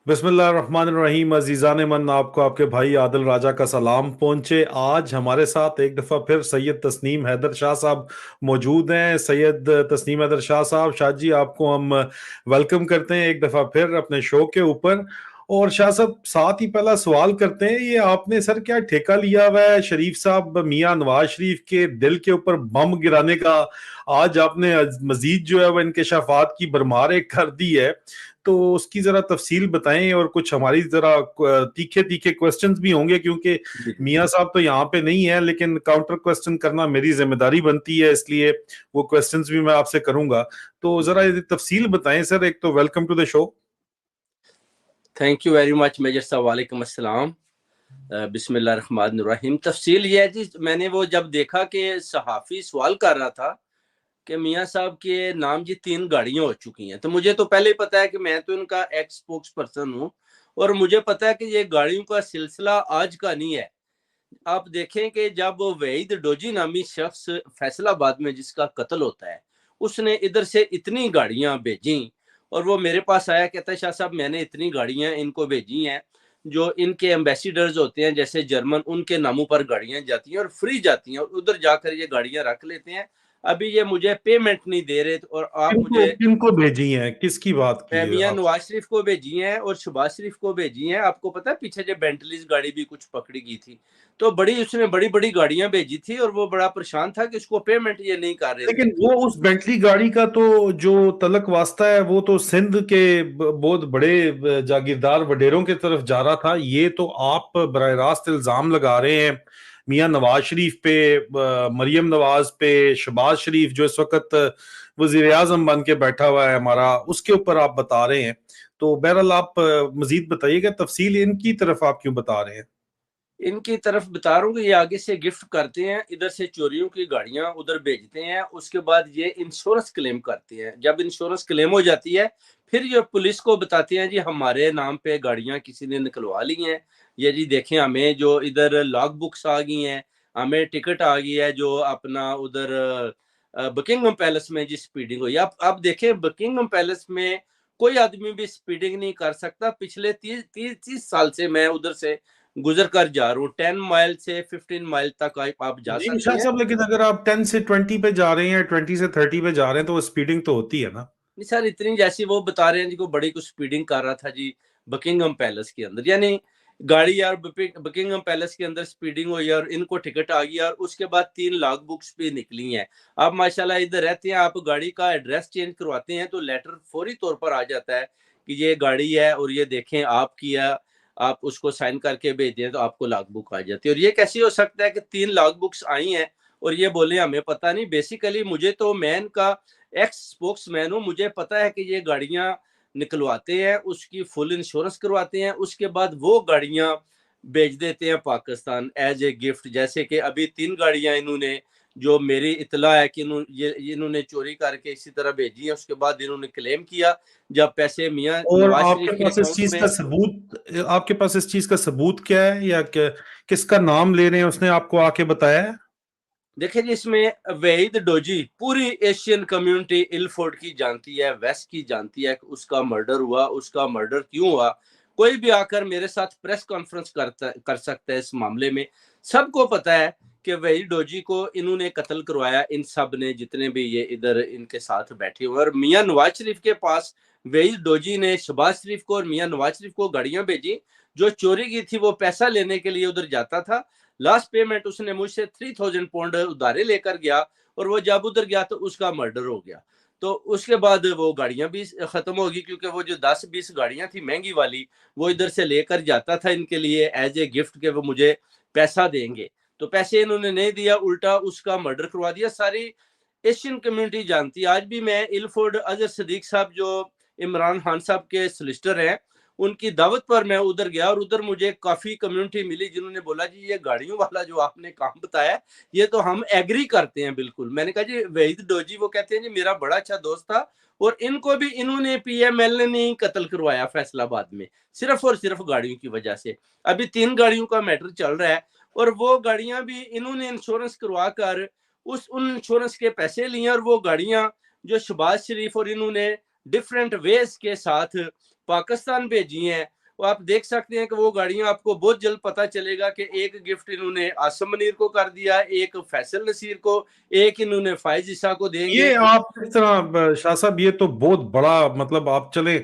बिस्मिल्लाहिर्रहमानिर्रहीम। अजीज़ान मन, आपको आपके भाई आदिल राजा का सलाम पहुंचे। आज हमारे साथ एक दफ़ा फिर सैयद तस्नीम हैदर शाह साहब मौजूद हैं। सैयद तस्नीम हैदर शाह साहब, शाह जी, आपको हम वेलकम करते हैं एक दफ़ा फिर अपने शो के ऊपर। और शाह साहब, साथ ही पहला सवाल करते हैं, ये आपने सर क्या ठेका लिया हुआ है शरीफ साहब मियां नवाज शरीफ के दिल के ऊपर बम गिराने का? आज आपने मजीद जो है वह इंकशाफात की भरमार एक कर दी है, तो उसकी जरा तफसील बताएं। और कुछ हमारी जरा तीखे तीखे क्वेश्चंस भी होंगे, क्योंकि जी मियां साहब तो यहाँ पे नहीं है, लेकिन काउंटर क्वेश्चन करना मेरी जिम्मेदारी बनती है, इसलिए वो क्वेश्चंस भी मैं आपसे करूंगा। तो जरा जी। ये तफसील बताएं सर। एक तो welcome to the show. Thank you very much major Sahab, वालेकुम अस्सलाम। बिस्मिल्लाहिर्रहमानिर्रहीम। तफसील ये है जी, मैंने वो जब देखा कि सहाफ़ी सवाल कर रहा था कि मियाँ साहब के नाम जी 3 गाड़ियाँ हो चुकी हैं, तो मुझे तो पहले ही पता है कि मैं तो इनका एक्स स्पोक्स पर्सन हूँ और मुझे पता है कि ये गाड़ियों का सिलसिला आज का नहीं है। आप देखें कि जब वहीद डोजी नामी शख्स फैसलाबाद में जिसका कत्ल होता है, उसने इधर से इतनी गाड़ियां भेजी और वो मेरे पास आया, कहता है शाह साहब मैंने इतनी गाड़ियां इनको भेजी हैं, जो इनके एम्बेसडर्स होते हैं जैसे जर्मन, उनके नामों पर गाड़ियां जाती हैं और फ्री जाती हैं और उधर जाकर ये गाड़ियां रख लेते हैं। अभी ये मुझे पेमेंट नहीं दे रहे और आप किनको मुझे किनको भेजी हैं, किसकी बात की है मियां आप? नवाज शरीफ को भेजी हैं और शहबाज शरीफ को भेजी हैं। आपको पता है पीछे जो बेंटलीज गाड़ी भी कुछ पकड़ी गई थी, तो बड़ी उसने बड़ी बड़ी गाड़ियां भेजी थी और वो बड़ा परेशान था कि उसको पेमेंट ये नहीं कर रहे थे। लेकिन वो उस बेंटली गाड़ी का तो जो तलक वास्ता है, वो तो सिंध के बहुत बड़े जागीरदार वडेरों की तरफ जा रहा था। ये तो आप बराह रास्त इल्जाम लगा रहे हैं मियां नवाज शरीफ पे, मरियम नवाज पे, शहबाज शरीफ जो इस वक्त वजीर आजम बन के बैठा हुआ है हमारा, उसके ऊपर आप बता रहे हैं। तो बहरहाल आप मजीद बताइएगा, तफसील इनकी तरफ आप क्यों बता रहे हैं? इनकी तरफ बता रहा हूँ कि ये आगे से गिफ्ट करते हैं, इधर से चोरियों की गाड़ियां उधर भेजते हैं, उसके बाद ये इंश्योरेंस क्लेम करते हैं। जब इंश्योरेंस क्लेम हो जाती है, फिर ये पुलिस को बताते हैं जी हमारे नाम पे गाड़ियां किसी ने निकलवा ली हैं, ये जी देखें हमें जो इधर लॉग बुक्स आ गई हैं, हमें टिकट आ गई है जो अपना उधर बकिंगम पैलेस में जी स्पीडिंग हुई। आप देखें बकिंगम पैलेस में कोई आदमी भी स्पीडिंग नहीं कर सकता। पिछले 30 साल से मैं उधर से गुजर कर जा रहा हूँ। 10 माइल से 15 माइल तक आप जा नहीं सकते शाह हैं। साहब, लेकिन अगर आप 10 से 20 पे जा रहे हैं, 20 से 30 पे जा रहे हैं, तो वो स्पीडिंग तो होती है ना? नहीं सर, इतनी जैसी वो बता रहे हैं जी को बड़ी कुछ स्पीडिंग कर रहा था जी बकिंगम पैलेस के अंदर, यानी गाड़ी यार बकिंगम पैलेस के अंदर स्पीडिंग हुई और इनको टिकट आ गई और उसके बाद 3 लाख बुक्स भी निकली हैं। आप माशाल्लाह इधर रहते हैं, आप गाड़ी का एड्रेस चेंज करवाते हैं तो लेटर फौरी तौर पर आ जाता है कि ये गाड़ी है और ये देखें आपकी है, आप उसको साइन करके भेज दें तो आपको लाख बुक आ जाती है। और ये कैसे हो सकता है कि 3 लाख बुक्स आई हैं और ये बोले हमें पता नहीं। बेसिकली मुझे तो मैन का एक्स स्पोक्समैन हूँ, मुझे पता है कि ये गाड़ियां निकलवाते हैं, उसकी फुल इंश्योरेंस करवाते हैं, उसके बाद वो गाड़ियां बेच देते हैं पाकिस्तान एज ए गिफ्ट। जैसे कि अभी 3 गाड़ियां इन्होंने, जो मेरी इतला है कि इन्होंने चोरी करके इसी तरह भेजी है, उसके बाद इन्होंने क्लेम किया जब पैसे मियां और नवाज आपके शरीफ के पास इस अकाउंट चीज का में। सबूत, आपके पास इस चीज का सबूत क्या है, या किसका नाम ले रहे हैं, उसने आपको आके बताया है? देखिए जी, इसमें वहीद डोजी पूरी एशियन कम्युनिटी इलफोर्ड की जानती है, वेस्ट की जानती है कि उसका मर्डर हुआ, उसका मर्डर क्यों हुआ। कोई भी आकर मेरे साथ प्रेस कॉन्फ्रेंस कर सकता है इस मामले में। सबको पता है कि वहीद डोजी को इन्होंने कत्ल करवाया, इन सब ने, जितने भी ये इधर इनके साथ बैठे हुए। और मियां नवाज शरीफ के पास वहीद डोजी ने शहबाज शरीफ को और मियां नवाज शरीफ को गाड़ियां भेजी, जो चोरी की थी वो पैसा लेने के लिए उधर जाता था। लास्ट पेमेंट उसने मुझसे 3000 पाउंड उधारे लेकर गया और वो जब उधर गया तो उसका मर्डर हो गया। तो उसके बाद वो गाड़ियां भी खत्म होगी, क्योंकि वो जो 10-20 गाड़ियां थी महंगी वाली, वो इधर से लेकर जाता था इनके लिए एज ए गिफ्ट के वो मुझे पैसा देंगे। तो पैसे इन्होंने नहीं दिया, उल्टा उसका मर्डर करवा दिया। सारी एशियन कम्युनिटी जानती है। आज भी मैं इलफोर्ड अजहर सदीक साहब जो इमरान खान साहब के सोलिसिटर हैं, उनकी दावत पर मैं उधर गया और उधर मुझे काफी कम्युनिटी मिली जिन्होंने बोला जी ये गाड़ियों वाला जो आपने काम बताया, ये तो हम एग्री करते हैं बिल्कुल। मैंने कहा जी वहीद डोजी, वो कहते हैं जी मेरा बड़ा अच्छा दोस्त था और इनको भी इन्होंने पीएमएल ने ही कत्ल करवाया फैसलाबाद में, सिर्फ और सिर्फ गाड़ियों की वजह से। अभी 3 गाड़ियों का मैटर चल रहा है और वो गाड़ियां भी इन्होंने इंश्योरेंस करवा कर उन इंश्योरेंस के पैसे लिए और वो गाड़ियां जो शहबाज शरीफ और इन्होंने डिफरेंट वेज के साथ पाकिस्तान भेजी हैं, वो आप देख सकते हैं कि वो गाड़ियां आपको बहुत जल्द पता चलेगा कि एक गिफ्ट इन्होंने आसम मनीर को कर दिया, एक फैसल नसीर को, एक इन्होंने फाइज ईसा को देंगे। ये आप किस तरह शाह साहब, ये तो बहुत बड़ा मतलब, आप चले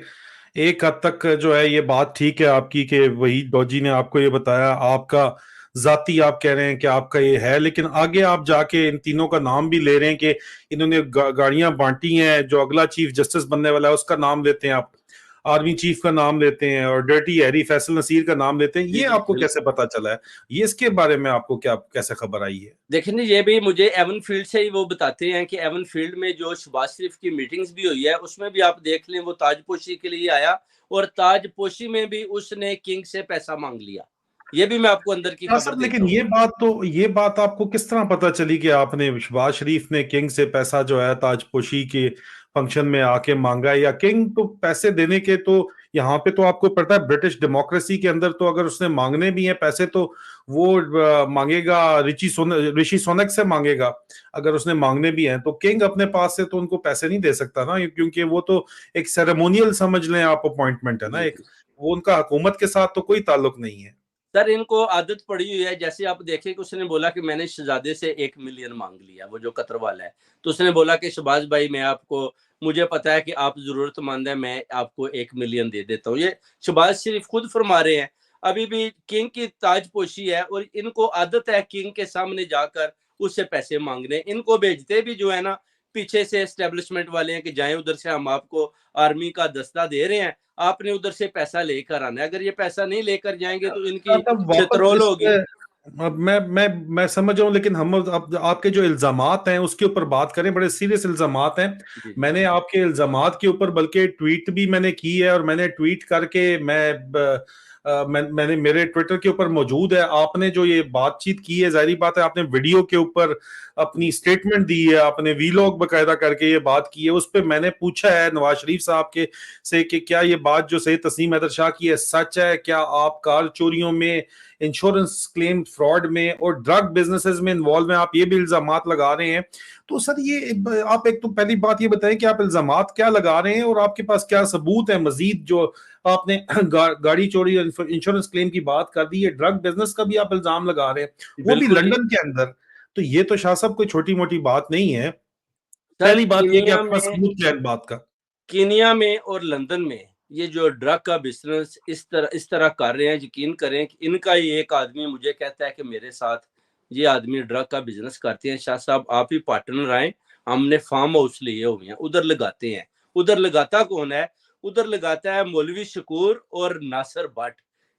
एक हद तक जो है ये बात ठीक है आपकी कि वही डॉजी ने आपको ये बताया, आपका जाती आप कह रहे हैं कि आपका ये है, लेकिन आगे आप जाके इन तीनों का नाम भी ले रहे हैं कि इन्होंने गाड़ियां बांटी हैं, जो अगला चीफ जस्टिस बनने वाला है उसका नाम लेते हैं आप, आर्मी चीफ का नाम लेते हैं, और डर्टी हैरी फैसल नसीर का नाम लेते हैं, जी ये जी आपको कैसे पता चला है? ये इसके बारे में आपको क्या कैसे खबर आई है? देखिए ये भी मुझे एवन फील्ड से ही वो बताते हैं कि एवन फील्ड में जो शहबाज शरीफ की मीटिंग्स भी हुई है उसमें भी आप देख लें वो ताजपोशी के लिए आया, और ताजपोशी में भी उसने किंग से पैसा मांग लिया। ये भी मैं आपको अंदर की हाँ खबर सर, देता लेकिन हूँ। ये बात आपको किस तरह पता चली कि आपने शहबाज शरीफ ने किंग से पैसा जो है ताजपोशी के फंक्शन में आके मांगा है? या किंग तो पैसे देने के तो, यहाँ पे तो आपको पता है ब्रिटिश डेमोक्रेसी के अंदर तो अगर उसने मांगने भी हैं पैसे तो वो मांगेगा ऋषि सोनक से मांगेगा। अगर उसने मांगने भी हैं तो किंग अपने पास से तो उनको पैसे नहीं दे सकता ना, क्योंकि वो तो एक सेरेमोनियल समझ लें आप, अपॉइंटमेंट है ना जी एक, जी वो उनका हुकूमत के साथ तो कोई ताल्लुक नहीं है। सर, इनको आदत पड़ी हुई है। जैसे आप देखें कि उसने बोला कि मैंने शहजादे से 1 मिलियन मांग लिया, वो जो कतर वाला है, तो उसने बोला कि शहबाज भाई मैं आपको, मुझे पता है कि आप जरूरतमंद है, मैं आपको 1 मिलियन दे देता हूँ। ये शहबाज शरीफ खुद फरमा रहे हैं। अभी भी किंग की ताजपोशी है और इनको आदत है किंग के सामने जाकर उससे पैसे मांगने। इनको भेजते भी जो है ना पीछे से एस्टेब्लिशमेंट वाले हैं कि जाएं उधर से, हम आपको आर्मी का दस्ता दे रहे हैं, आपने उधर से पैसा लेकर आना है। अगर ये पैसा नहीं लेकर जाएंगे तो इनकी तब वापस शत्रोल इस होगी। पे, अब मैं समझ रहा हूँ, लेकिन हम अब आपके जो इल्जामात हैं उसके ऊपर बात करें, बड़े सीरियस इल्जामात हैं। जी जी मैंने आपके इल्जामात के ऊपर बल्कि ट्वीट भी मैंने की है, और मैंने ट्वीट करके मैंने मेरे ट्विटर के ऊपर मौजूद है। आपने जो ये बातचीत की है, जाहिर बात है आपने वीडियो के ऊपर अपनी जी स्टेटमेंट दी है, आपने वीलॉग बकायदा करके ये बात की है। उस पर मैंने पूछा है नवाज शरीफ साहब के से कि क्या ये बात जो सैयद तस्नीम हैदर शाह की है सच है? क्या आप कार चोरियों में, इंश्योरेंस क्लेम फ्रॉड में और ड्रग बिजनेसेस में इन्वॉल्व हैं? आप ये भी इल्जामात लगा रहे हैं। तो सर ये आप एक तो पहली बात ये बताएं कि आप इल्जामात क्या लगा रहे हैं और आपके पास क्या सबूत है मजीद? जो आपने गाड़ी चोरी इंश्योरेंस क्लेम की बात कर दी है, ड्रग बिजनेस का भी आप इल्जाम लगा रहे हैं, वो भी बिल्कुल जी लंदन के अंदर। तो ये तो शाह साहब कोई छोटी मोटी बात नहीं है। सर। पहली बात ये कि आपके पास सबूत क्या है इस बात का? कीनिया में और लंदन में ये जो ड्रग का बिजनेस इस तरह कर रहे हैं, यकीन करें कि इनका ही एक आदमी मुझे कहता है कि मेरे साथ ये आदमी ड्रग का बिजनेस करते हैं, शाह साहब आप ही पार्टनर आए, हमने फार्म हाउस लिए हुए हैं, उधर लगाते हैं। उधर लगाता कौन है? उधर लगाता है मौलवी शकूर और नासिर भट्ट।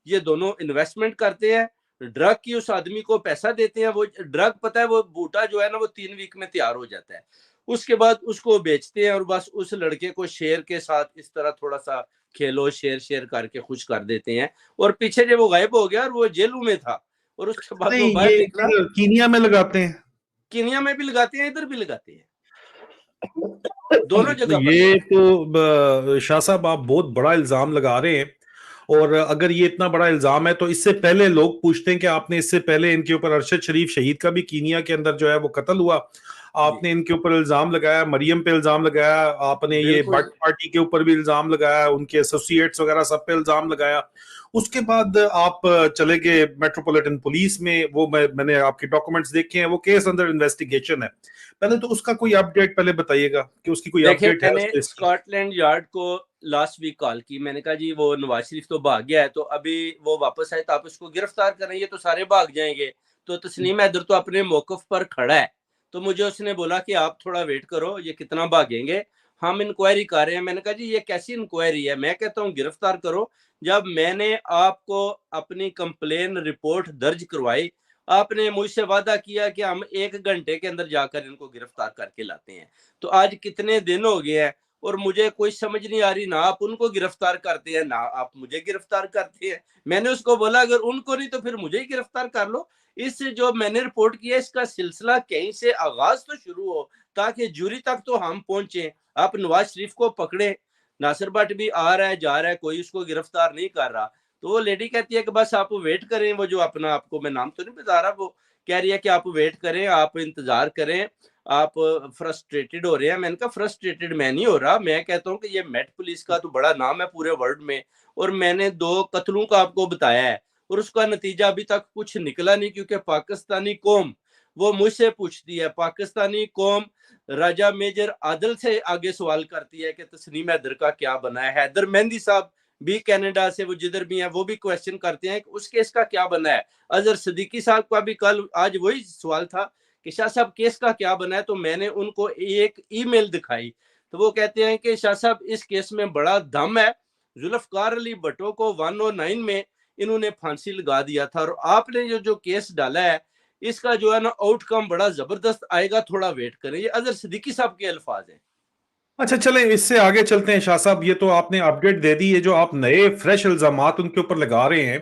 ये दोनों इन्वेस्टमेंट करते हैं, ड्रग की उस आदमी को पैसा देते हैं। वो ड्रग पता है वो बूटा जो है ना वो 3 वीक में तैयार हो जाता है। उसके बाद उसको बेचते हैं और बस उस लड़के को शेर के साथ इस तरह थोड़ा सा खेलो शेर शेर करके खुश कर देते हैं। और पीछे जब वो गायब हो गया और वो जेलों में था और उसके बाद वो नहीं, बाहर ये निकला। इधर कीनिया में लगाते हैं। कीनिया में भी लगाते हैं, इधर भी लगाते हैं, दोनों जगह पर ये लगाते हैं। तो शाह साहब आप बहुत बड़ा इल्जाम लगा रहे हैं। और अगर ये इतना बड़ा इल्जाम है तो इससे पहले लोग पूछते हैं कि आपने इससे पहले इनके ऊपर अरशद शरीफ शहीद का भी कीनिया के अंदर जो है वो कत्ल हुआ, जी आपने इनके ऊपर इल्जाम लगाया, मरियम पे इल्जाम लगाया, आपने ये बिल्कुल भट्ट जी। पार्टी के ऊपर भी इल्जाम लगाया, उनके एसोसिएट्स वगैरह सब पे इल्जाम लगाया। उसके बाद आप चले गए मेट्रोपॉलिटन पुलिस में, वो मैंने आपके डॉक्यूमेंट्स देखे हैं, वो केस अंडर इन्वेस्टिगेशन है। पहले तो उसका कोई अपडेट पहले बताइएगा कि उसकी कोई देखिए अपडेट है मैंने उस केस की। स्कॉटलैंड यार्ड को लास्ट वीक कॉल की, मैंने कहा जी वो नवाज शरीफ तो भाग गया है, तो अभी वो वापस आए तो आप इसको गिरफ्तार करें, ये तो सारे भाग जाएंगे। तो तस्नीम हैदर तो अपने मौकफ पर खड़ा है। तो मुझे उसने बोला कि आप थोड़ा वेट करो, ये कितना भागेंगे, हम इंक्वायरी कर रहे हैं। मैंने कहा जी ये कैसी इंक्वायरी है? मैं कहता हूँ गिरफ्तार करो। जब मैंने आपको अपनी कंप्लेन रिपोर्ट दर्ज करवाई, आपने मुझसे वादा किया कि हम 1 घंटे के अंदर जाकर इनको गिरफ्तार करके लाते हैं। तो आज कितने दिन हो गए हैं और मुझे कोई समझ नहीं आ रही, ना आप उनको गिरफ्तार करते हैं ना आप मुझे गिरफ्तार करते हैं। मैंने उसको बोला अगर उनको नहीं तो फिर मुझे ही गिरफ्तार कर लो। इस जो मैंने रिपोर्ट किया इसका सिलसिला कहीं से आगाज तो शुरू हो ताकि जूरी तक तो हम पहुंचे। आप नवाज शरीफ को पकड़े, नासिर भट्ट भी आ रहा है जा रहा है, कोई उसको गिरफ्तार नहीं कर रहा। तो वो लेडी कहती है कि बस आप वेट करें, वो जो अपना, आपको मैं नाम तो नहीं बता रहा, वो कह रही है कि आप वेट करें, आप इंतजार करें, आप फ्रस्ट्रेटेड हो रहे हैं। मैंने कहा फ्रस्ट्रेटेड मैं नहीं हो रहा, मैं कहता हूँ कि ये मेट पुलिस का तो बड़ा नाम है पूरे वर्ल्ड में, और मैंने 2 कत्लों का आपको बताया है और उसका नतीजा अभी तक कुछ निकला नहीं, क्योंकि पाकिस्तानी कौम वो मुझसे पूछती है, पाकिस्तानी कौम राजा मेजर आदिल से आगे सवाल करती है कि तस्नीम हैदर का क्या बना है। हैदर मेहंदी साहब भी कनाडा से, वो जिधर भी हैं, वो भी क्वेश्चन करते हैं कि उस केस का क्या बना है। अजहर सिद्दीकी साहब का भी कल आज वही सवाल था कि शाह साहब केस का क्या बना है, तो मैंने उनको एक ईमेल दिखाई, तो वो कहते हैं कि शाह साहब इस केस में बड़ा दम है, जुल्फकार अली भट्टो को 109 में इन्होंने फांसी लगा दिया था, और आपने जो केस डाला है इसका जो है ना आउटकम बड़ा जबरदस्त आएगा, थोड़ा वेट करें। ये अजहर सिद्दीकी साहब के अल्फाज हैं। अच्छा, चलें इससे आगे चलते हैं शाह साहब। ये तो आपने अपडेट दे दी है, जो आप नए फ्रेश इल्जामात उनके ऊपर लगा रहे हैं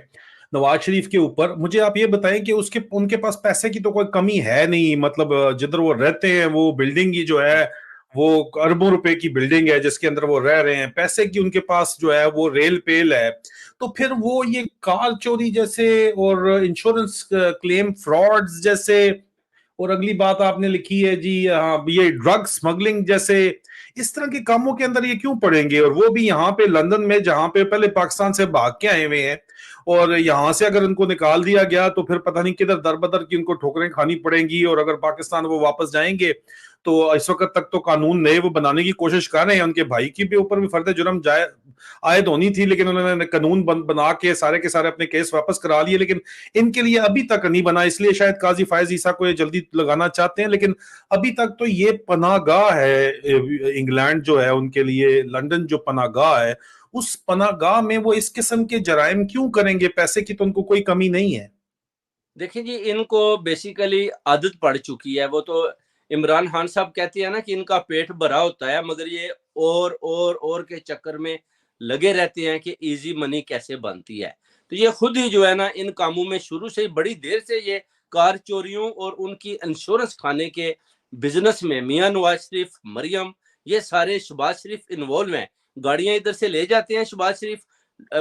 नवाज शरीफ के ऊपर। मुझे आप ये बताएं कि उसके उनके पास पैसे की तो कोई कमी है नहीं, मतलब जिधर वो रहते हैं वो बिल्डिंग ही जो है वो अरबों रुपए की बिल्डिंग है जिसके अंदर वो रह रहे हैं, पैसे की उनके पास जो है वो रेल पेल है। तो फिर वो ये कार चोरी जैसे और इंश्योरेंस क्लेम फ्रॉड्स जैसे, और अगली बात आपने लिखी है जी, हाँ, ये ड्रग स्मगलिंग जैसे इस तरह के कामों के अंदर ये क्यों पड़ेंगे, और वो भी यहाँ पे लंदन में जहां पे पहले पाकिस्तान से भाग के आए हुए हैं। और यहां से अगर उनको निकाल दिया गया तो फिर पता नहीं किधर दर बदर की उनको ठोकरें खानी पड़ेंगी, और अगर पाकिस्तान वो वापस जाएंगे तो इस वक्त तक तो कानून नए वो बनाने की कोशिश कर रहे हैं। उनके भाई की भी ऊपर भी फर्द जुर्म जाए आयद होनी थी, लेकिन उन्होंने कानून बना के सारे अपने केस वापस करा लिए, लेकिन इनके लिए अभी तक नहीं बना, इसलिए शायद काजी फायज ईसा को ये जल्दी लगाना चाहते हैं। लेकिन अभी तक तो ये पनागाह है इंग्लैंड जो है उनके लिए, लंदन जो पनागाह है, उस पनागाह में वो इस किस्म के जराइम क्यों करेंगे? पैसे की तो उनको कोई कमी नहीं है। देखिए जी, इनको बेसिकली आदत पड़ चुकी है। वो तो इमरान खान साहब कहते हैं ना कि इनका पेट भरा होता है, मगर ये और के चक्कर में लगे रहते हैं कि इजी मनी कैसे बनती है। तो ये खुद ही जो है ना इन कामों में शुरू से ही बड़ी देर से ये कार चोरियों और उनकी इंश्योरेंस खाने के बिजनेस में मियां नवाज शरीफ, मरियम, ये सारे शहबाज शरीफ इन्वॉल्व हैं। गाड़ियां इधर से ले जाते हैं शहबाज शरीफ,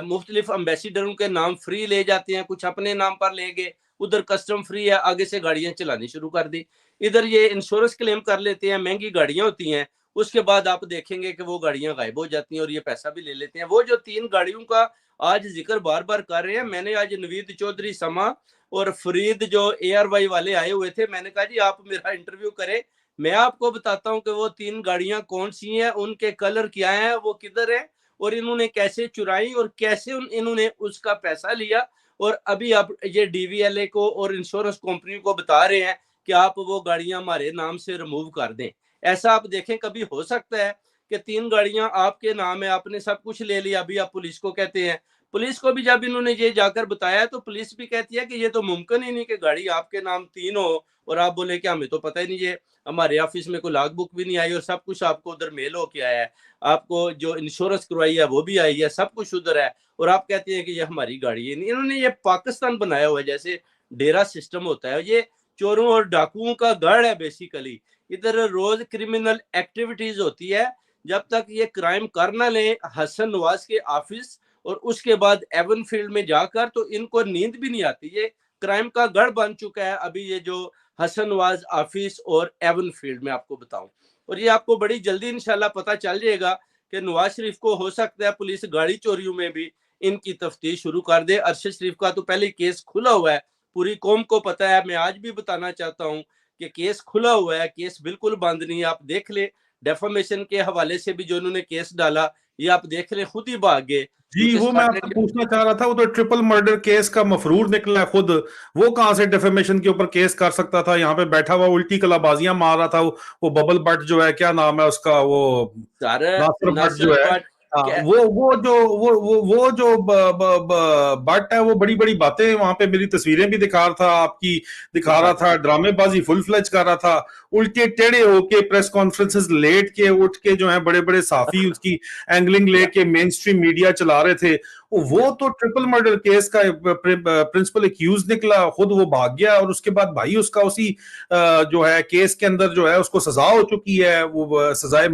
मुख्तलिफ एम्बेसडरों के नाम फ्री ले जाते हैं, कुछ अपने नाम पर ले गए, उधर कस्टम फ्री है, आगे से गाड़ियां चलानी शुरू कर दी। इधर ये इंश्योरेंस क्लेम कर लेते हैं, महंगी गाड़ियां होती हैं, उसके बाद आप देखेंगे कि वो गाड़ियां गायब हो जाती हैं और ये पैसा भी ले लेते हैं। वो जो 3 गाड़ियों का आज जिक्र बार बार कर रहे हैं, मैंने आज नवीद चौधरी समा और फरीद जो ARY वाले आए हुए थे, मैंने कहा जी आप मेरा इंटरव्यू करें, मैं आपको बताता हूँ कि वो 3 गाड़ियां कौन सी हैं, उनके कलर क्या है, वो किधर है, और इन्होंने कैसे चुराई और कैसे इन्होंने उसका पैसा लिया। और अभी आप ये DVLA को और इंश्योरेंस कंपनी को बता रहे हैं कि आप वो गाड़ियां हमारे नाम से रिमूव कर दें। ऐसा आप देखें कभी हो सकता है कि 3 गाड़ियां आपके नाम है, आपने सब कुछ ले लिया, अभी आप पुलिस को कहते हैं। पुलिस को भी जब इन्होंने ये जाकर बताया तो पुलिस भी कहती है कि ये तो मुमकिन ही नहीं कि गाड़ी आपके नाम 3 हो और आप बोले कि हमें तो पता ही नहीं, ये हमारे ऑफिस में कोई लॉग बुक भी नहीं आई और सब कुछ आपको उधर मेल हो के आया है, आपको जो इंश्योरेंस करवाई है वो भी आई है, सब कुछ उधर है, और आप कहते हैं कि ये हमारी गाड़ी है। नहीं, इन्होंने ये पाकिस्तान बनाया हुआ है जैसे डेरा सिस्टम होता है, ये चोरों और डाकुओं का गढ़ है बेसिकली। इधर रोज क्रिमिनल एक्टिविटीज होती है, जब तक ये क्राइम कर ना ले हसन नवाज के ऑफिस और उसके बाद एवन फील्ड में जाकर, तो इनको नींद भी नहीं आती। ये क्राइम का गढ़ बन चुका है अभी ये जो हसन नवाज ऑफिस और एवन फील्ड में, आपको बताऊं। और ये आपको बड़ी जल्दी इंशाल्लाह पता चल जाएगा कि नवाज शरीफ को हो सकता है पुलिस गाड़ी चोरियों में भी इनकी तफ्तीश शुरू कर दे। अरशद शरीफ का तो पहले केस खुला हुआ है, पूरी कौम को पता है। मैं आज भी बताना चाहता हूँ कि केस खुला हुआ है, केस बिल्कुल बंद नहीं है। आप देख ले डेफामेशन के हवाले से भी जो उन्होंने केस डाला, ये आप देख ले खुद ही भाग गए, जी, क्योंकि वो मैं आपसे स्कॉटलैंड पूछना चाह रहा था, वो तो ट्रिपल मर्डर केस का मफरूर निकला है खुद, वो कहां से डेफेमेशन के ऊपर केस कर सकता था? यहाँ पे बैठा हुआ उल्टी कलाबाजियां मार रहा था वो बबल बट जो है, क्या नाम है उसका, वो सारा नासिर भट्ट नासिर जो है। बट हाँ, क्या। वो जो बट है, वो बड़ी बड़ी बातें वहां पे, मेरी तस्वीरें भी दिखा रहा था आपकी, दिखा रहा था, ड्रामेबाजी फुल फ्लेज कर रहा था, उल्टे टेढ़े होके प्रेस कॉन्फ्रेंसेस लेट के उठ के जो है बड़े बड़े साफी उसकी एंगलिंग लेके मेन स्ट्रीम मीडिया चला रहे थे। वो तो ट्रिपल मर्डर केस का प्रिंसिपल एक्यूज निकला, खुद वो भाग गया और उसके बाद भाई उसका उसी जो है केस के अंदर जो है उसको सजा हो चुकी है, वो सजाए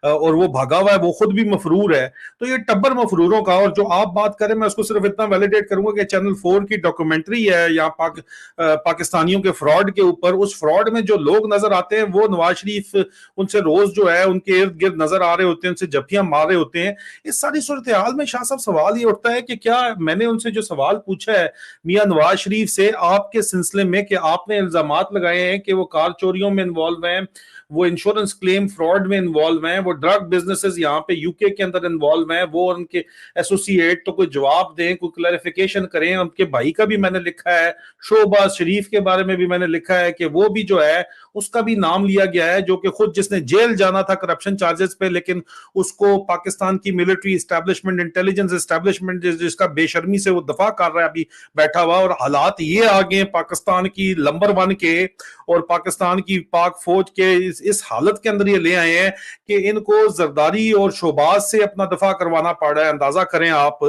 और वो भागा हुआ है, वो खुद भी मफरूर है। तो ये टब्बर मफरूरों का। और जो आप बात करें, मैं उसको सिर्फ इतना वैलिडेट करूंगा कि चैनल 4 की डॉक्यूमेंट्री है यहाँ पाकिस्तानियों के फ्रॉड के ऊपर। उस फ्रॉड में जो लोग नजर आते हैं वो नवाज शरीफ उनसे रोज जो है उनके इर्द गिर्द नजर आ रहे होते हैं, उनसे जफ्फियां मार रहे होते हैं। इस सारी सूरत हाल में शाह साहब सवाल ये उठता है कि क्या मैंने उनसे जो सवाल पूछा है मियां नवाज शरीफ से आपके सिलसिले में कि आपने इल्जामात लगाए हैं कि वो कार चोरियों में इन्वॉल्व हैं, वो इंश्योरेंस क्लेम फ्रॉड में इन्वॉल्व हैं, वो ड्रग बिजनेसेस यहाँ पे यूके के अंदर इन्वॉल्व हैं, वो उनके एसोसिएट, तो कोई जवाब दें, कोई क्लैरिफिकेशन करें। उनके भाई का भी मैंने लिखा है, शोहबाज शरीफ के बारे में भी मैंने लिखा है कि वो भी जो है उसका भी नाम लिया गया है, जो कि खुद जिसने जेल जाना था करप्शन चार्जेस पे, लेकिन उसको पाकिस्तान की मिलिट्री एस्टेब्लिशमेंट, इंटेलिजेंस एस्टेब्लिशमेंट जिसका बेशर्मी से वो दफा कर रहा है अभी बैठा हुआ। और हालात ये आ गए पाकिस्तान की नंबर 1 के और पाकिस्तान की पाक फौज के इस हालत के अंदर ये ले आए हैं कि इनको जरदारी और शोबाज से अपना दफा करवाना पड़ रहा है। अंदाजा करें आप।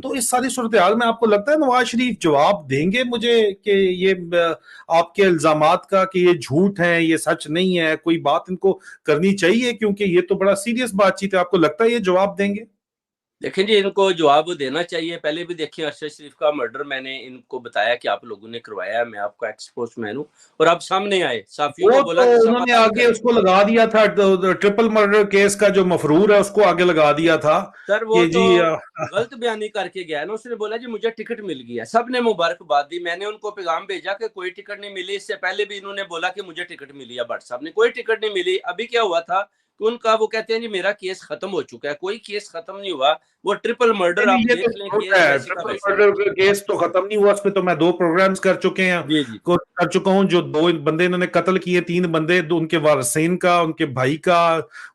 तो इस सारी सूरत हाल में आपको लगता है नवाज शरीफ जवाब देंगे मुझे कि ये आपके इल्जामात का कि ये झूठ है, ये सच नहीं है, कोई बात इनको करनी चाहिए? क्योंकि ये तो बड़ा सीरियस बातचीत है। आपको लगता है ये जवाब देंगे? देखें जी, इनको जवाब देना चाहिए। पहले भी देखिए अरशद शरीफ का मर्डर मैंने इनको बताया कि आप लोगों ने करवाया है, मैं आपका एक्सपोज मैन हूं, और आप सामने आए, साफियों वो को तो बोला कि उन्होंने समाधान आगे करें। उसको लगा दिया था, ट्रिपल मर्डर केस का जो मफरूर है उसको आगे लगा दिया था सर वो कि तो जी गलत बयानी करके गया ना। उसने बोला जी मुझे टिकट मिल गया, सबने मुबारकबाद दी, मैंने उनको पैगाम भेजा कि कोई टिकट नहीं मिली। इससे पहले भी इन्होंने बोला कि मुझे टिकट मिली है, भट्ट साहब ने, कोई टिकट नहीं मिली। अभी क्या हुआ था कि उनका वो कहते हैं जी मेरा केस खत्म हो चुका है, कोई केस खत्म नहीं हुआ। वो ट्रिपल मर्डर आप ये तो देख लें, झूठ केस है। वैसे का ट्रिपल वैसे है। मर्डर का केस तो खत्म नहीं हुआ। उस पे तो मैं 2 प्रोग्राम्स कर चुके हैं, जी जी कर चुका हूँ। जो 2 बंदे इन्होंने कत्ल किए, 3 बंदे, उनके वारसेन का, उनके भाई का,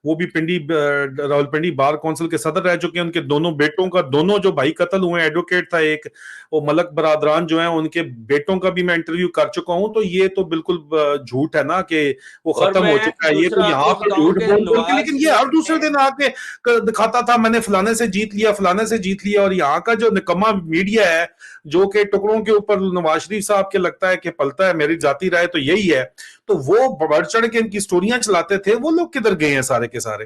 वो भी पिंडी रावलपिंडी बार काउंसिल के सदर रह चुके हैं। उनके दोनों बेटों का, दोनों जो भाई कत्ल हुए एडवोकेट था एक, वो मलक बरादरान जो है, उनके बेटों का भी मैं इंटरव्यू कर चुका हूँ। तो ये तो बिल्कुल झूठ है ना कि वो और खत्म हो मैं चुका है। ये तो दूसरा यहाँ आपको पर बताऊं झूठ कि बोल बोल के, नवाज लेकिन ये हर शरीफ दूसरे ने, दिन आके दिखाता था मैंने फलाने से जीत लिया, फलाने से जीत लिया। और यहाँ का जो निकम्मा मीडिया है जो कि टुकड़ों के ऊपर नवाज शरीफ साहब के लगता है कि पलता है, मेरी जाती राय तो यही है, तो वो बढ़ चढ़ के इनकी स्टोरियां चलाते थे। वो लोग किधर गए हैं सारे के सारे?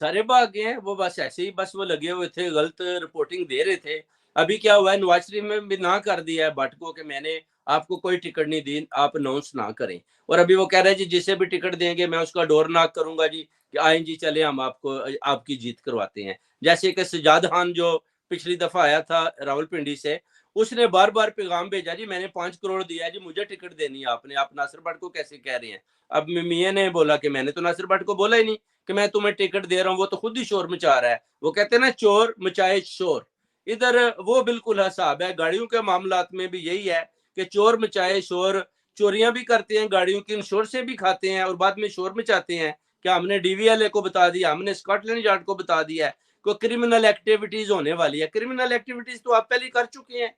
सारे भाग गए हैं। वो बस ऐसे ही बस वो लगे हुए थे, गलत रिपोर्टिंग दे रहे थे। अभी क्या हुआ है, नवाज शरीफ में भी ना कर दिया है भट्ट को कि मैंने आपको कोई टिकट नहीं दी, आप अनाउंस ना करें। और अभी वो कह रहे हैं जी जिसे भी टिकट देंगे मैं उसका डोर नॉक करूंगा जी, कि आए जी चले हम आपको आपकी जीत करवाते हैं। जैसे कि सजाद खान जो पिछली दफा आया था रावलपिंडी से, उसने बार बार पैगाम भेजा जी मैंने 5 करोड़ दिया है जी, मुझे टिकट देनी है आपने, आप नासिर भट्ट को कैसे कह रहे हैं। अब मियाँ ने बोला कि मैंने तो नासिर भट्ट को बोला ही नहीं कि मैं तुम्हें टिकट दे रहा हूँ, वो तो खुद ही शोर मचा रहा है। वो कहते हैं ना चोर मचाए शोर, इधर वो बिल्कुल हिसाब है। गाड़ियों के मामलात में भी यही है कि चोर मचाए शोर, चोरियां भी करते हैं, गाड़ियों की इंश्योरेंस भी खाते हैं और बाद में शोर मचाते हैं। क्या हमने डीवीएलए को बता दिया, हमने स्कॉटलैंड यार्ड को बता दिया है कोई क्रिमिनल एक्टिविटीज होने वाली है। क्रिमिनल एक्टिविटीज तो आप पहले कर चुके हैं।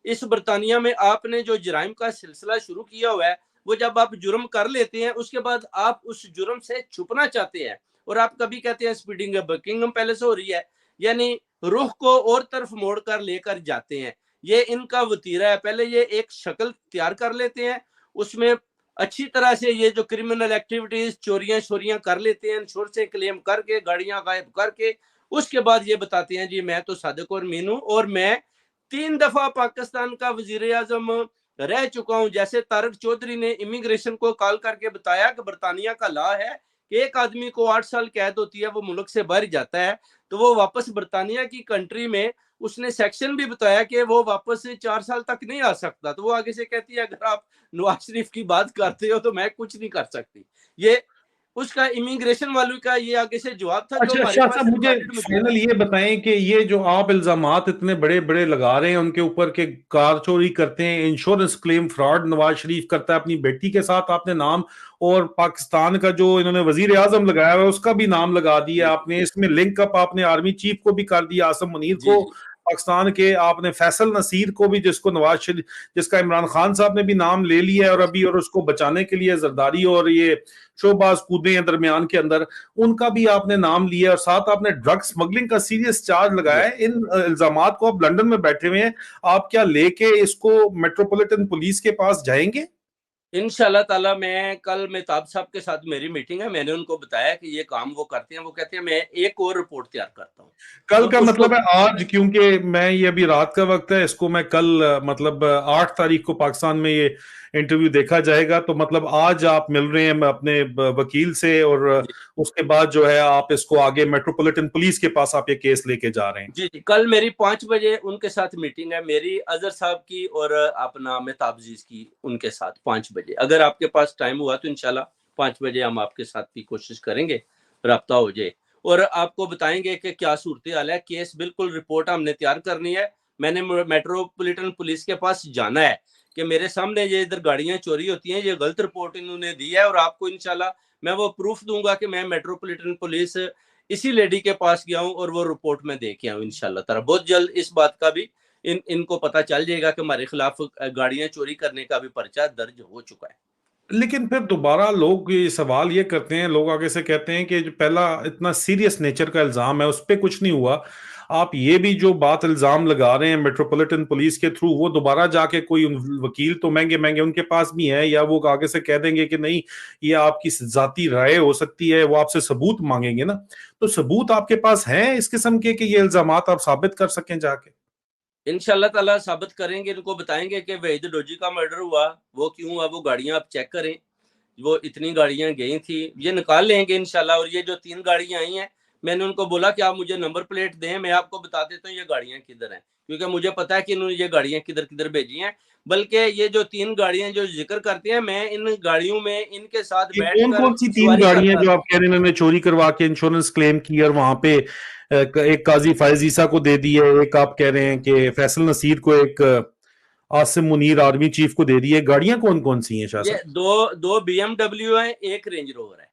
इस बरतानिया में आपने जो जराइम का सिलसिला शुरू किया हुआ है, वो जब आप जुर्म कर लेते हैं उसके बाद आप उस जुर्म से छुपना चाहते हैं। और आप कभी कहते हैं स्पीडिंग बकिंगम पैलेस हो रही है, यानी रुख को और तरफ मोड़ कर लेकर जाते हैं। ये इनका वतीरा है। पहले ये एक शक्ल तैयार कर लेते हैं, उसमें अच्छी तरह से ये जो क्रिमिनल एक्टिविटीज चोरियां शोरियां कर लेते हैं, इंश्योरेंस से क्लेम करके, गाड़ियां गायब करके, उसके बाद ये बताते हैं जी मैं तो सादिक और मीन हूं और मैं 3 दफा पाकिस्तान का वजीर आजम रह चुका हूं। जैसे तारक चौधरी ने इमिग्रेशन को कॉल करके बताया कि बरतानिया का लॉ है कि एक आदमी को 8 साल कैद होती है, वो मुल्क से बाहर जाता है तो वो वापस बरतानिया की कंट्री में, उसने सेक्शन भी बताया कि वो वापस 4 साल तक नहीं आ सकता। तो वो आगे से कहती है अगर आप नवाज शरीफ की बात करते हो तो मैं कुछ नहीं कर सकती। ये उसका इमिग्रेशन वालों का ये आगे से जवाब था जो अच्छा हमारे शाह पास साहब, मुझे रिकॉर्डेड मौजूद फाइनल है। ये बताएं कि ये जो आप इल्जामात इतने बड़े बड़े लगा रहे हैं उनके ऊपर के कार चोरी करते हैं, insurance claim fraud Nawaz Sharif करता है अपनी बेटी के साथ, आपने नाम और पाकिस्तान का जो इन्होंने वजीर आजम लगाया हुआ है उसका भी नाम लगा दिया जी आपने, इसमें लिंक अप आपने आर्मी चीफ को भी कर दिया, आसम मुनीर जी को। जी पाकिस्तान के आपने फैसल नसीर को भी, जिसको नवाज शरीफ, जिसका इमरान खान साहब ने भी नाम ले लिया है, और अभी और उसको बचाने के लिए जरदारी और ये शोबाज कूदे हैं दरमियान के अंदर, उनका भी आपने नाम लिया, और साथ आपने ड्रग स्मगलिंग का सीरियस चार्ज लगाया है। इन इल्जामात को, आप लंदन में बैठे हुए हैं, आप क्या लेके इसको मेट्रोपॉलिटन पुलिस के पास जाएंगे? इंशाल्लाह ताला मैं कल मेहताब साहब के साथ मेरी मीटिंग है, मैंने उनको बताया कि ये काम वो करते हैं, वो कहते हैं मैं एक और रिपोर्ट तैयार करता हूँ। कल तो का उसको मतलब है आज, क्योंकि मैं ये अभी रात का वक्त है, इसको मैं कल मतलब 8 तारीख को पाकिस्तान में ये इंटरव्यू देखा जाएगा, तो मतलब आज आप मिल रहे हैं अपने वकील से, और जी उसके बाद जो है आप इसको आगे मेट्रोपॉलिटन पुलिस के पास आप ये केस लेके जा रहे हैं। जी जी, कल मेरी 5 बजे उनके साथ मीटिंग है, मेरी अजहर साहब की और अपना मेहताब अजीज की उनके साथ 5 बजे। अगर आपके पास टाइम हुआ तो इंशाल्लाह 5 बजे हम आपके साथ भी कोशिश करेंगे रब्ता हो जाए, और आपको बताएंगे कि क्या सूरत हाल है। केस बिल्कुल रिपोर्ट हमने तैयार करनी है। मैंने मेट्रोपॉलिटन पुलिस के पास जाना है कि मेरे सामने ये इधर गाड़ियां चोरी होती हैं, ये गलत रिपोर्ट इन्होंने दी है, और आपको इंशाल्लाह मैं वो प्रूफ दूंगा कि मैं मेट्रोपॉलिटन पुलिस इसी लेडी के पास गया हूं और वो रिपोर्ट में दे के आऊं इंशाल्लाह ताला। बहुत जल्द इस बात का भी इनको पता चल जाएगा कि हमारे खिलाफ गाड़ियां चोरी करने का भी पर्चा दर्ज हो चुका है। लेकिन फिर दोबारा लोग ये सवाल ये करते हैं, लोग आगे से कहते हैं कि जो पहला इतना सीरियस नेचर का इल्जाम है उस पर कुछ नहीं हुआ, आप ये भी जो बात इल्जाम लगा रहे हैं मेट्रोपॉलिटन पुलिस के थ्रू, वो दोबारा जाके कोई वकील तो महंगे महंगे उनके पास भी है, या वो आगे से कह देंगे कि नहीं ये आपकी जाती राय हो सकती है, वो आपसे सबूत मांगेंगे ना, तो सबूत आपके पास है इस किस्म के कि ये इल्जामात आप साबित कर सकें जाके? इंशाल्लाह ताला साबित करेंगे, इनको बताएंगे कि वहीद डोजी का मर्डर हुआ, वो क्यों हुआ, वो गाड़ियां आप चेक करें, वो इतनी गाड़ियां गई थी, ये निकाल लेंगे इंशाल्लाह। और ये जो 3 गाड़ियां आई हैं, मैंने उनको बोला कि आप मुझे नंबर प्लेट दें, मैं आपको बता देता हूँ ये गाड़ियां किधर हैं, क्योंकि मुझे पता है कि इन्होंने ये गाड़ियां किधर किधर भेजी हैं। बल्कि ये जो 3 गाड़ियां जो जिक्र करते हैं, मैं इन गाड़ियों में इनके साथ ये कौन बैठकर कौन सी तीन सवारी गाड़ियां करता जो था। आप कह रहे हैं इन्होंने चोरी करवा के इंश्योरेंस क्लेम की और वहां पे एक काजी फायज ईसा को दे दी है, एक आप कह रहे हैं कि फैसल नसीर को, एक आसिम मुनीर आर्मी चीफ को दे दी है, गाड़ियां कौन कौन सी हैं शाह ये साहब? दो दो BMW है, एक रेंज रोवर है।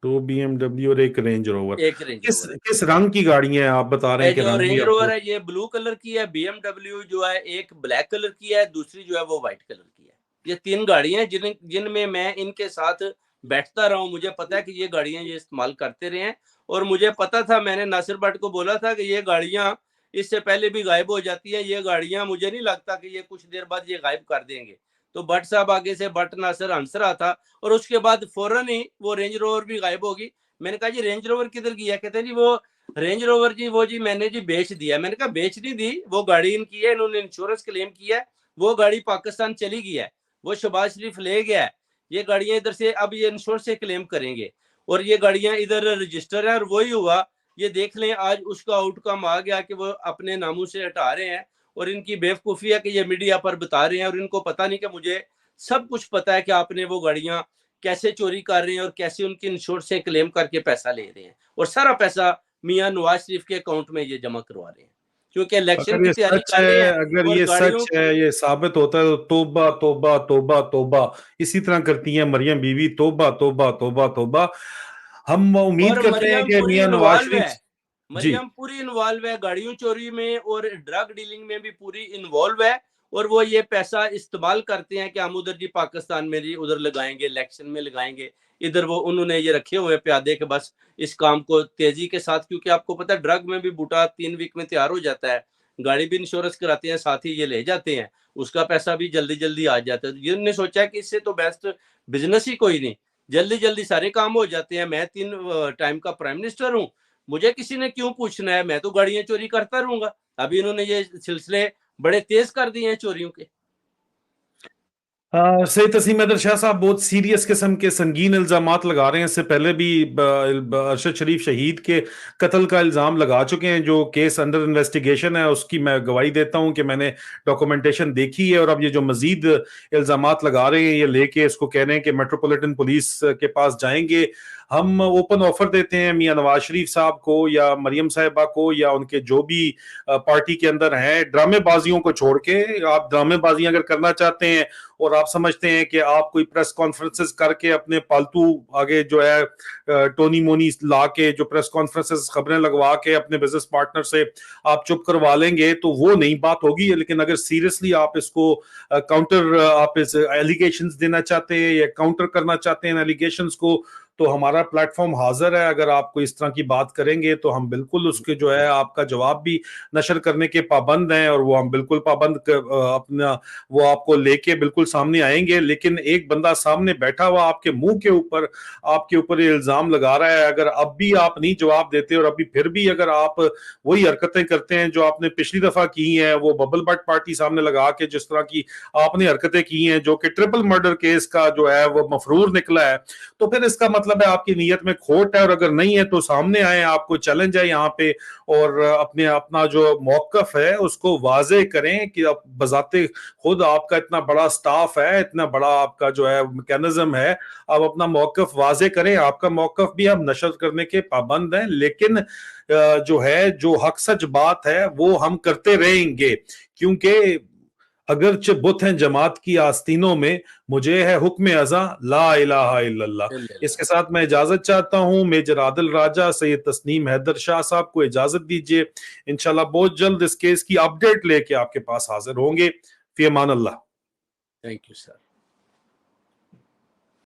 दो बीएमडब्ल्यू और एक रेंज रोवर। एक रेंज किस रोवर है। किस रंग की गाड़ियां हैं? आप बता रहे ये हैं कि जो रंग भी रेंज रोवर आपको। है ये ब्लू कलर की है, BMW जो है एक ब्लैक कलर की है, दूसरी जो है वो व्हाइट कलर की है। ये 3 गाड़ियां हैं जिनमें मैं इनके साथ बैठता रहा हूँ। मुझे पता है कि ये गाड़ियां ये इस्तेमाल करते रहे हैं, और मुझे पता था, मैंने नासिर भट्ट को बोला था कि ये गाड़ियां इससे पहले भी गायब हो जाती है, ये गाड़ियां मुझे नहीं लगता कि ये कुछ देर बाद ये गायब कर देंगे। तो भट्ट साहब आगे से, भट्ट नासिर हंस रहा था, और उसके बाद फौरन ही वो रेंज रोवर भी गायब होगी। मैंने कहा जी रेंज रोवर किधर गया? कहते जी वो रेंज रोवर जी, वो जी मैंने जी बेच दिया। मैंने कहा बेच नहीं दी, वो गाड़ी इनकी है, इन्होंने इंश्योरेंस क्लेम किया है, वो गाड़ी पाकिस्तान चली गई है, वो शहबाज शरीफ ले गया है। ये गाड़ियां इधर से अब ये इंश्योरेंस से क्लेम करेंगे, और ये गाड़ियां इधर रजिस्टर है। और वही हुआ, ये देख लें आज उसका आउटकम आ गया कि वो अपने नामों से हटा रहे हैं, और इनकी बेवकूफ़ी है कि ये मीडिया पर बता रहे हैं, और इनको पता नहीं कि मुझे सब कुछ पता है कि आपने वो गाड़ियां कैसे चोरी कर रहे हैं और कैसे उनकी इंश्योरेंस से क्लेम करके पैसा ले रहे हैं, और सारा पैसा मियां नवाज शरीफ के अकाउंट में ये जमा करवा रहे हैं, क्योंकि इलेक्शन अगर की ये तैयारी सच कर है, रहे हैं। अगर और ये गाड़ियों सच है, ये साबित होता है, तो तोबा तोबा तोबा तोबा, इसी तरह करती हैं मरियम बीवी, तोबा तोबा तोबा तोबा। हम उम्मीद और करते हैं मरियम कि पूरी मियां नवाज इन्वॉल्व शरीफ। है, जी। मरियम पूरी इन्वॉल्व है गाड़ियों चोरी में, और ड्रग डीलिंग में भी पूरी इन्वॉल्व है। और वो ये पैसा इस्तेमाल करते हैं कि हम उधर जी पाकिस्तान में जी उधर लगाएंगे, इलेक्शन में लगाएंगे, इधर वो उन्होंने ये रखे हुए प्यादे के बस इस काम को तेजी के साथ। क्योंकि आपको पता है ड्रग में भी बूटा 3 वीक में तैयार हो जाता है, गाड़ी भी इंश्योरेंस कराते हैं, साथ ही ये ले जाते हैं, उसका पैसा भी जल्दी जल्दी आ जाता है। तो जिन्होंने सोचा है कि इससे तो बेस्ट बिजनेस ही कोई नहीं, जल्दी जल्दी सारे काम हो जाते हैं। मैं 3 टाइम का प्राइम मिनिस्टर हूँ, मुझे किसी ने क्यों पूछना है, मैं तो गाड़ियां चोरी करता रहूंगा। अभी इन्होंने ये सिलसिले बड़े तेज कर दिए हैं चोरियों के। सैयद तस्नीम हैदर शाह साहब बहुत सीरियस किस्म के संगीन इल्जामात लगा रहे हैं। इससे पहले भी अरशद शरीफ शहीद के कत्ल का इल्जाम लगा चुके हैं। जो केस अंडर इन्वेस्टिगेशन है उसकी मैं गवाही देता हूं कि मैंने डॉक्यूमेंटेशन देखी है, और अब ये जो मजीद इल्जामात लगा रहे हैं ये लेके इसको कह रहे हैं कि मेट्रोपॉलिटन पुलिस के पास जाएंगे। हम ओपन ऑफर देते हैं मियां नवाज शरीफ साहब को या मरियम साहिबा को या उनके जो भी पार्टी के अंदर हैं, ड्रामेबाजियों को छोड़ के, आप ड्रामेबाजी अगर करना चाहते हैं और आप समझते हैं कि आप कोई प्रेस कॉन्फ्रेंसेस करके अपने पालतू आगे जो है टोनी मोनी ला के जो प्रेस कॉन्फ्रेंसेस खबरें लगवा के अपने बिजनेस पार्टनर से आप चुप करवा लेंगे तो वो नहीं बात होगी। लेकिन अगर सीरियसली आप इसको काउंटर आप इस एलिगेशंस देना चाहते हैं या काउंटर करना चाहते हैं एलिगेशंस को, तो हमारा प्लेटफॉर्म हाजिर है। अगर आपको इस तरह की बात करेंगे तो हम बिल्कुल उसके जो है आपका जवाब भी नशर करने के पाबंद हैं, और वो हम बिल्कुल अपना वो आपको लेके बिल्कुल सामने आएंगे। लेकिन एक बंदा सामने बैठा हुआ आपके मुंह के ऊपर आपके ऊपर ये इल्जाम लगा रहा है, अगर अब भी आप नहीं जवाब देते और अभी फिर भी अगर आप वही हरकतें करते हैं जो आपने पिछली दफा की हैं, वो बबल बट पार्टी सामने लगा के जिस तरह की आपने हरकतें की हैं जो कि ट्रिपल मर्डर केस का जो है वो मफरूर निकला है, तो फिर इसका मतलब है आपकी नीयत में खोट है। और अगर नहीं है तो सामने आए, आपको चैलेंज है यहाँ पे, और अपना जो मौकफ है उसको वाजे करें कि अब बजाते खुद आपका इतना बड़ा स्टाफ है, इतना बड़ा आपका जो है मैकेनिज्म है, आप अपना मौकफ वाजे करें। आपका मौकफ भी हम नशर करने के पाबंद हैं, लेकिन जो है जो हक सच बात है वो हम करते रहेंगे, क्योंकि अगरचे बुत हैं जमात की आस्तीनों में, मुझे है हुक्म अज़ा ला इलाहा इल्लल्लाह। इसके साथ मैं इजाजत चाहता हूं। मेजर आदिल राजा, सैयद तस्नीम हैदर शाह साहब को इजाजत दीजिए। इंशाल्लाह बहुत जल्द इस केस की अपडेट लेके आपके पास हाजिर होंगे। फी अमान अल्लाह। Thank you sir.